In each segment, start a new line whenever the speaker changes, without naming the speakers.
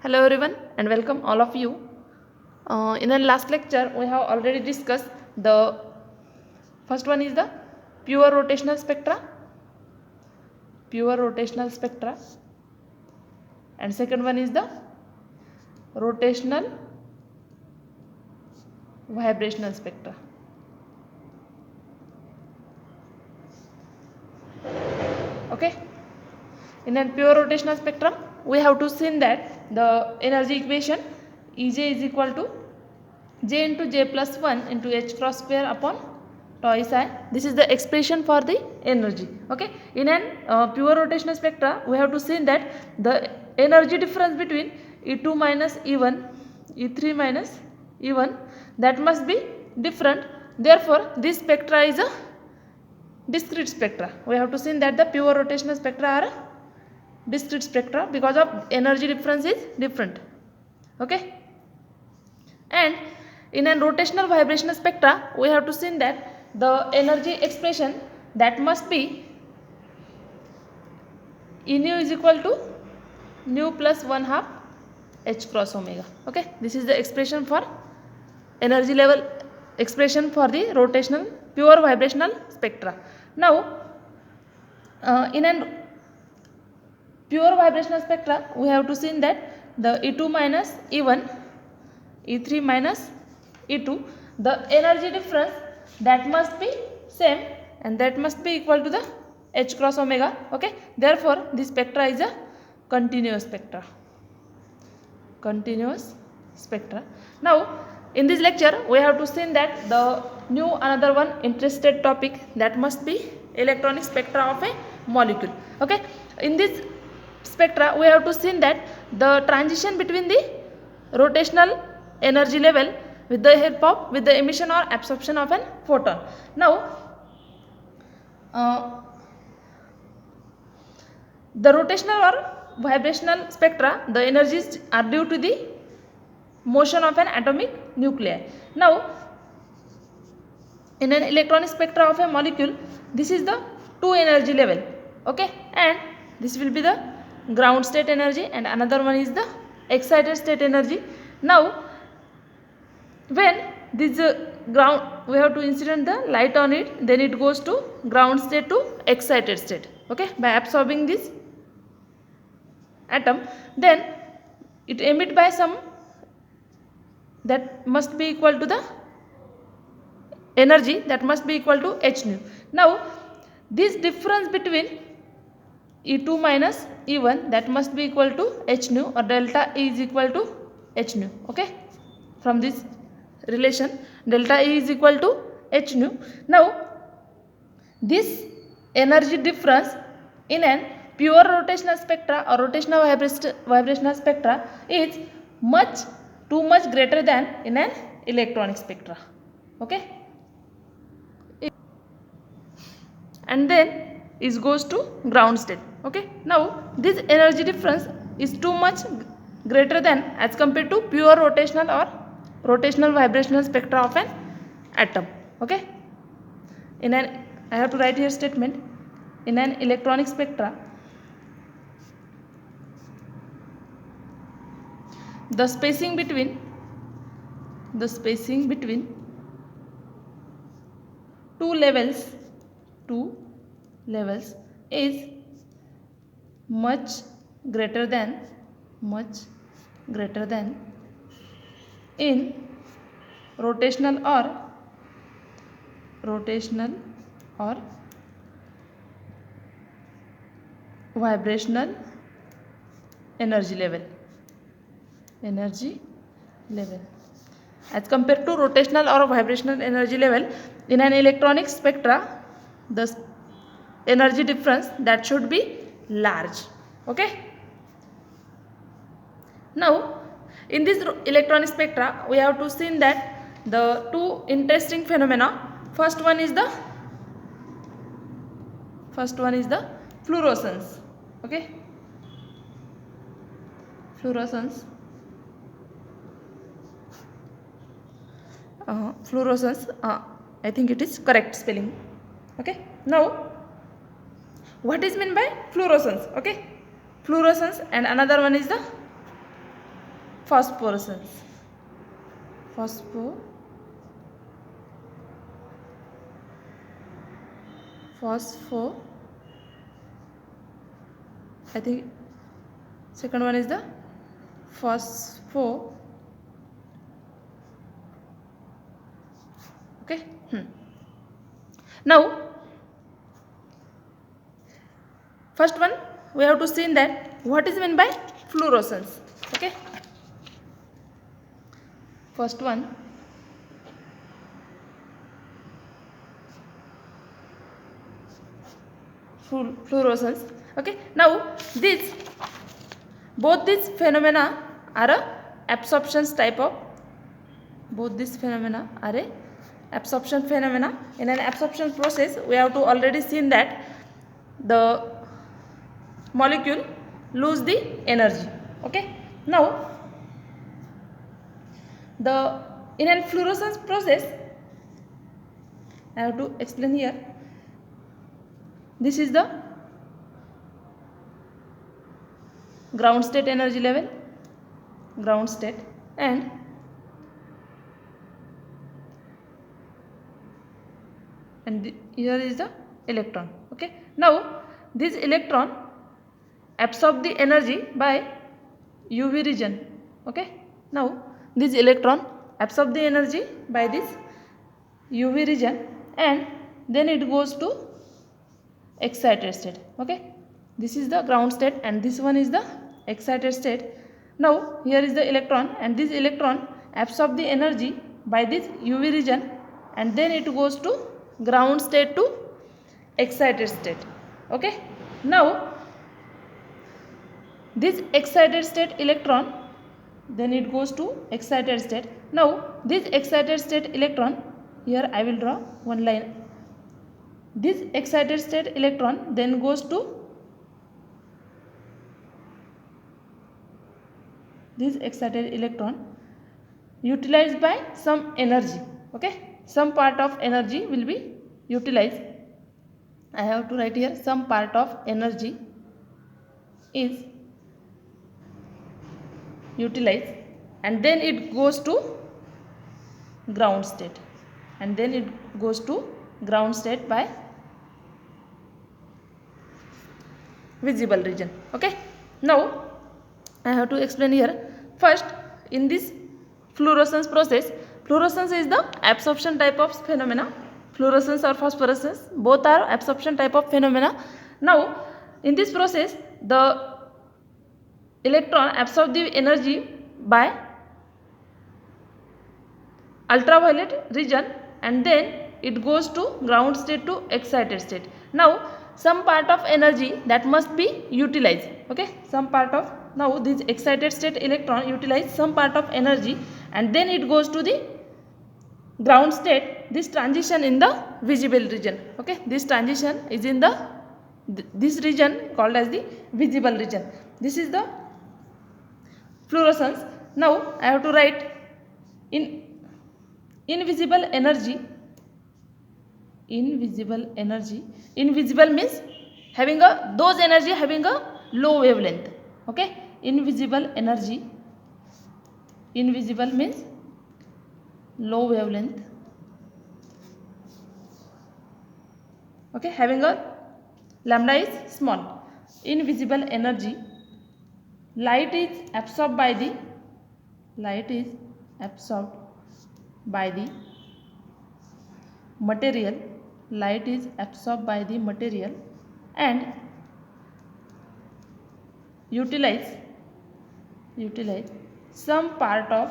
Hello everyone and welcome all of you. In the last lecture we have already discussed the first one is the pure rotational spectra, and second one is the rotational vibrational spectra. Okay, in a pure rotational spectrum we have to see that the energy equation Ej is equal to J into J plus 1 into H cross square upon twice I. This is the expression for the energy. Okay, in an pure rotational spectra we have to see that the energy difference between E2 minus E1, E3 minus E1, that must be different. Therefore this spectra is a discrete spectra. We have to see that the pure rotational spectra are discrete spectra because of energy difference is different. Okay, and in a rotational vibrational spectra we have to see that the energy expression that must be E nu is equal to nu plus 1 half H cross omega. Okay, this is the expression for energy level expression for the rotational pure vibrational spectra. Now in a pure vibrational spectra we have to see that the E2 minus E1, E3 minus E2, the energy difference that must be same and that must be equal to the H cross omega. Okay, therefore this spectra is a continuous spectra. Now in this lecture we have to see that the new another one interested topic that must be electronic spectra of a molecule. Okay, in this spectra we have to see that the transition between the rotational energy level with the help of the emission or absorption of an photon. Now the rotational or vibrational spectra, the energies are due to the motion of an atomic nuclei. Now in an electronic spectra of a molecule, this is the two energy level. Okay, and this will be the ground state energy and another one is the excited state energy. Now when this ground we have to incident the light on it, then it goes to ground state to excited state. Okay, by absorbing this atom, then it emit by some that must be equal to the energy that must be equal to h nu. Now this difference between E2 minus E1 that must be equal to h nu, or delta E is equal to h nu. Okay, from this relation delta E is equal to h nu. Now this energy difference in an pure rotational spectra or rotational vibrational spectra is too much greater than in an electronic spectra. Okay, and then it goes to ground state. Okay, now this energy difference is too much greater than as compared to pure rotational or rotational vibrational spectra of an atom. Okay, in an I have to write here statement, in an electronic spectra the spacing between two levels is much greater than in rotational or vibrational energy level as compared to rotational or vibrational energy level. In an electronic spectra the energy difference that should be large. Okay, now in this electronic spectra we have to see that the two interesting phenomena. First one is the fluorescence. Okay, fluorescence I think it is correct spelling. Okay, now what is meant by fluorescence? Okay, fluorescence, and another one is the phosphorescence. I think second one is the phospho. Okay. Now first one we have to see that what is meant by fluorescence. Okay. First one, fluorescence. Okay. Now both these phenomena are a absorption type of. Both these phenomena are a absorption phenomena. In an absorption process, we have to already seen that the molecule lose the energy. Okay. Now in a fluorescence process, I have to explain here. This is the ground state energy level, ground state, and here is the electron. Okay. Now this electron absorb the energy by UV region. Okay. Now this electron absorb the energy by this UV region and then it goes to excited state. Okay. This is the ground state and this one is the excited state. Now here is the electron and this electron absorb the energy by this UV region and then it goes to ground state to excited state. Okay. Now this excited state electron, then it goes to excited state. Now this excited state electron, here I will draw one line. This excited state electron then goes to this excited electron utilized by some energy. Okay. Some part of energy will be utilized. I have to write here some part of energy is utilized and then it goes to ground state and then it goes to ground state by visible region. Okay. Now I have to explain here. First, in this fluorescence process, fluorescence is the absorption type of phenomena. Fluorescence or phosphorescence, both are absorption type of phenomena. Now in this process, the electron absorb the energy by ultraviolet region and then it goes to ground state to excited state. Now some part of energy that must be utilized. Okay. Some part of, now this excited state electron utilize some part of energy and then it goes to the ground state. This transition in the visible region. Okay. This transition is in this region called as the visible region. This is the fluorescence. Now I have to write in invisible energy. Invisible means having those energy having a low wavelength. Okay. Invisible energy. Invisible means low wavelength. Okay. Having a lambda is small. Invisible energy. Light is absorbed by the material. Light is absorbed by the material and utilize some part of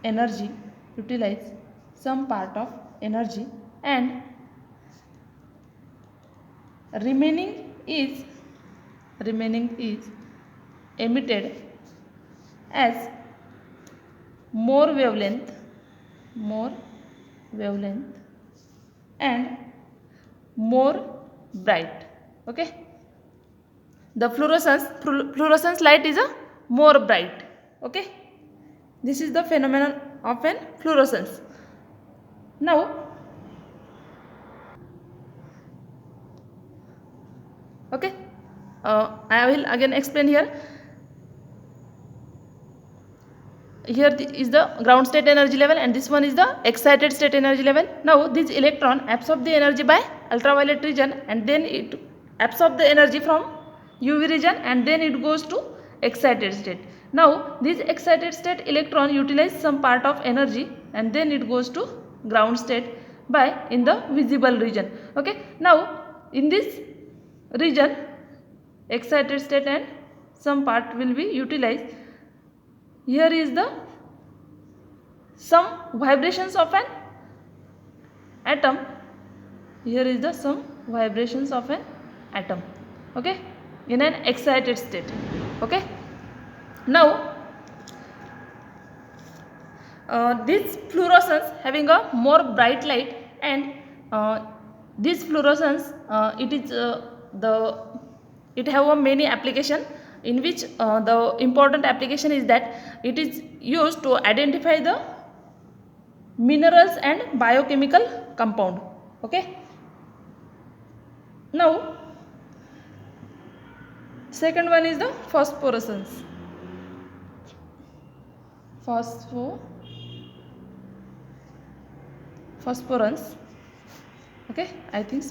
energy. Utilize some part of energy and remaining is emitted as more wavelength and more bright. Okay. The fluorescence light is a more bright. Okay. This is the phenomenon of an fluorescence. Now okay, I will again explain here. here is the ground state energy level and this one is the excited state energy level. Now this electron absorb the energy by ultraviolet region and then it absorb the energy from UV region and then it goes to excited state. Now this excited state electron utilize some part of energy and then it goes to ground state by in the visible region. Okay, now in this region excited state and some part will be utilized. Here is the some vibrations of an atom. Here is the some vibrations of an atom. Okay, in an excited state. Okay, now this fluorescence having a more bright light and this fluorescence it have a many application, in which the important application is that it is used to identify the minerals and biochemical compound. Okay, now second one is the phosphorescence. Phosphorance. Okay, I think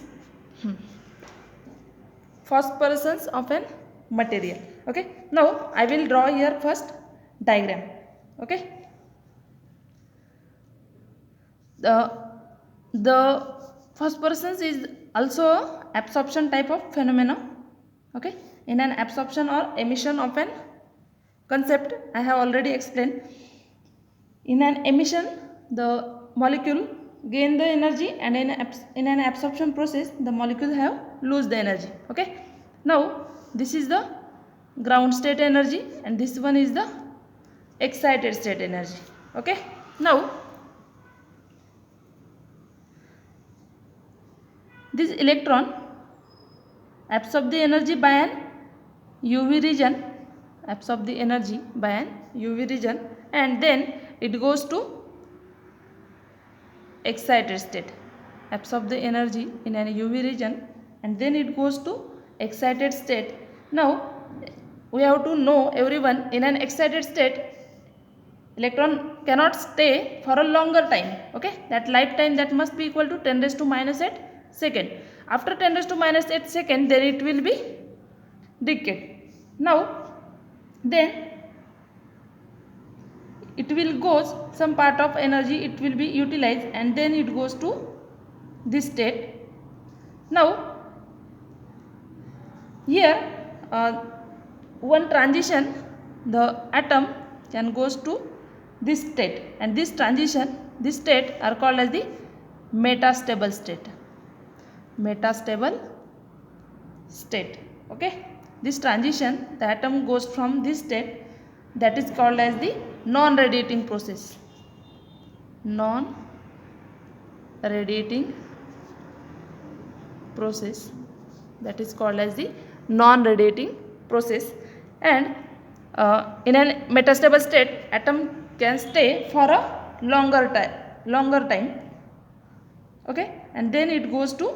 phosphorescence of an material. Okay, now I will draw here first diagram. Okay, the phosphorescence is also a absorption type of phenomena. Okay, in an absorption or emission of an concept I have already explained. In an emission the molecule gain the energy and in an absorption process the molecule have lose the energy. Okay, now this is the ground state energy and this one is the excited state energy. Okay, now this electron absorb the energy by an UV region, absorb the energy by an UV region and then it goes to excited state, absorb the energy in an UV region and then it goes to excited state. Now we have to know everyone, in an excited state electron cannot stay for a longer time. Okay, that lifetime that must be equal to 10 raised to minus 8 second. After 10 raised to minus 8 second then it will be decayed. Now then it will goes some part of energy it will be utilized and then it goes to this state. Now here one transition the atom can goes to this state and this transition, this state are called as the metastable state. Metastable state. Okay, this transition the atom goes from this state, that is called as the non-radiating process. Non-radiating process, that is called as the non-radiating process. And in a metastable state atom can stay for a longer time. Okay, and then it goes to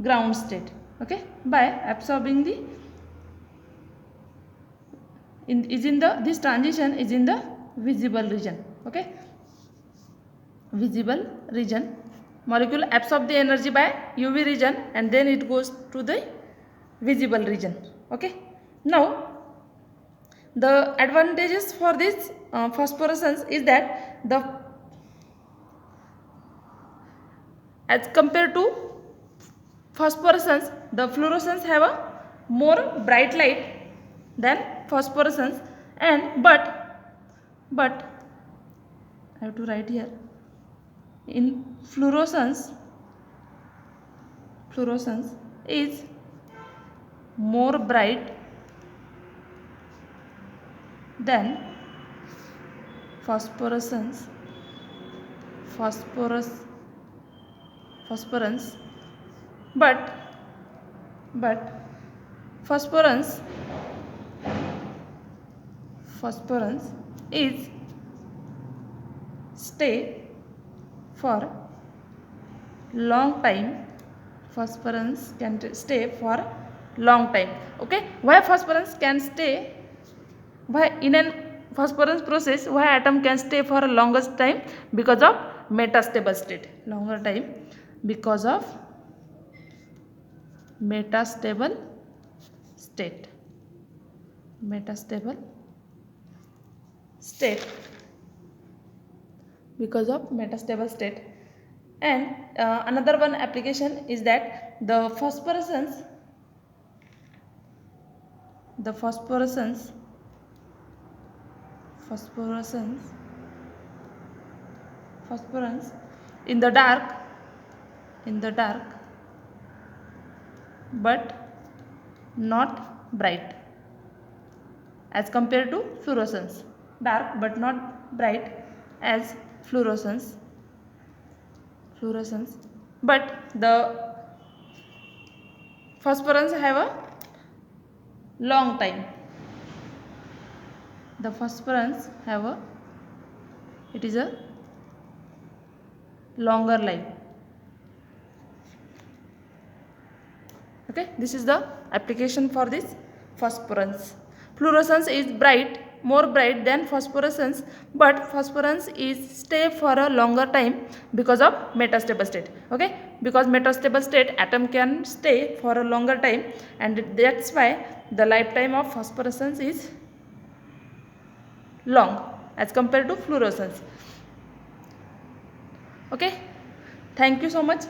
ground state. Okay, by absorbing the this transition is in the visible region. Okay, visible region molecule absorb the energy by UV region and then it goes to the visible region. Okay, now the advantages for this phosphorescence is that as compared to phosphorescence the fluorescence have a more bright light than phosphorescence, and but I have to write here, in fluorescence is more bright than phosphorescence, but phosphorus is stay for long time. Phosphorus can stay for long time. Okay, why phosphorus can stay? Why in an phosphorus process, why atom can stay for a longest time? Because of metastable state. Longer time because of metastable state. Metastable state. Because of metastable state. And another one application is that the phosphorescence in the dark but not bright, as compared to fluorescence. Dark but not bright as fluorescence, but the phosphorus have a long time. The phosphorus have a, it is a longer life. Okay, this is the application for this phosphorus. Fluorescence is more bright than phosphorescence, but phosphorus is stay for a longer time because of metastable state. Okay, because metastable state atom can stay for a longer time, and that's why the lifetime of phosphorescence is long as compared to fluorescence. Okay, thank you so much.